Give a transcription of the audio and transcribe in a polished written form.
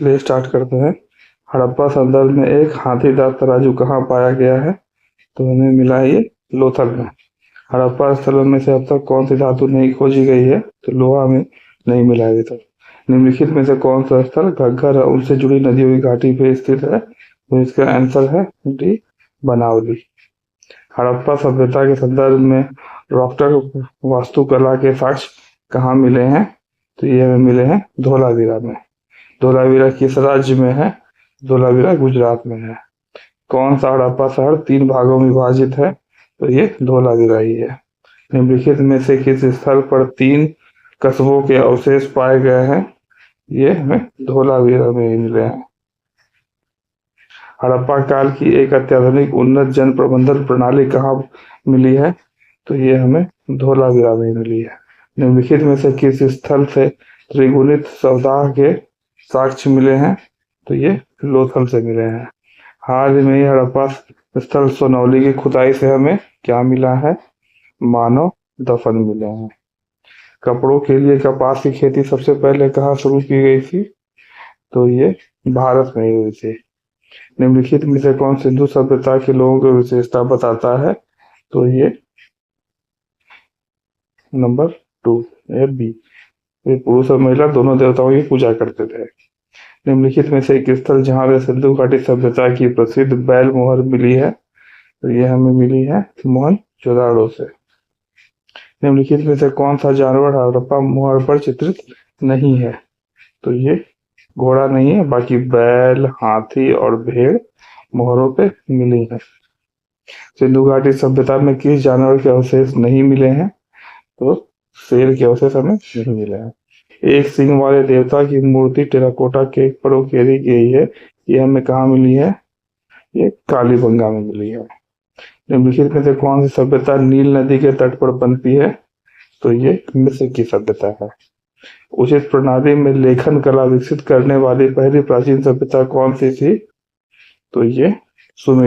चलिए स्टार्ट करते हैं। हड़प्पा संदर्भ में एक हाथीदार तराजू कहाँ पाया गया है? तो हमें मिला है ये लोथल में। हड़प्पा स्थलों में से अब तक कौन सी धातु नहीं खोजी गई है? तो लोहा में नहीं मिला है अभी तक। निम्नलिखित में से कौन सा स्थल घग्गर और उनसे जुड़ी नदियों की घाटी पे स्थित है? तो इसका आंसर है डी, बनावली। हड़प्पा सभ्यता के संदर्भ में रॉकटक वास्तुकला के साक्ष्य कहाँ मिले हैं? तो ये हमें मिले हैं धोलावीरा में। धोलावीरा किस राज्य में है? धोलावीरा गुजरात में है। कौन सा हड़प्पा शहर 3 भागों में विभाजित है? तो ये धोलावीरा ही है। निम्नलिखित में से किस स्थल पर 3 कस्बों के अवशेष पाए गए हैं? ये हमें धोलावीरा में ही मिले हैं। हड़प्पा काल की एक अत्याधुनिक उन्नत जन प्रबंधन प्रणाली कहाँ मिली है? तो ये हमें धोलावीरा में मिली है। निम्नलिखित में से किस स्थल से त्रिगुणित सौदाह के साक्ष्य मिले हैं? तो ये लोथल से मिले हैं। हाल ही में ही हड़प्पा स्थल सोनौली की खुदाई से हमें क्या मिला है? मानव दफन मिले हैं। कपड़ों के लिए कपास की खेती सबसे पहले कहाँ शुरू की गई थी? तो ये भारत में ही हुई थी। निम्नलिखित में से कौन सिंधु सभ्यता के लोगों की विशेषता बताता है? तो ये नंबर 2 है, बी। ये पुरुष और महिला दोनों देवताओं की पूजा करते थे। निम्नलिखित में से एक स्थल जहाँ पे सिंधु घाटी सभ्यता की प्रसिद्ध बैल मोहर मिली है? तो ये हमें मिली है मोहनजोदड़ो से। निम्नलिखित में से कौन सा जानवर हड़प्पा मोहर पर चित्रित नहीं है? तो ये घोड़ा नहीं है, बाकी बैल, हाथी और भेड़ मोहरों पे मिली है। सिंधु घाटी सभ्यता में किस जानवर के अवशेष नहीं मिले हैं? तो शेर के अवशेष हमें नहीं मिले हैं। एक सिंह वाले देवता की मूर्ति टेराकोटा केक पर उकेरी गई है, ये हमें कहाँ मिली है? ये कालीबंगा में मिली है। निम्नलिखित में से कौन सी सभ्यता नील नदी के तट पर बनती है? तो ये मिस्र की सभ्यता है। उचित प्रणाली में लेखन कला विकसित करने वाली पहली प्राचीन सभ्यता कौन सी थी? तो ये सुमेर।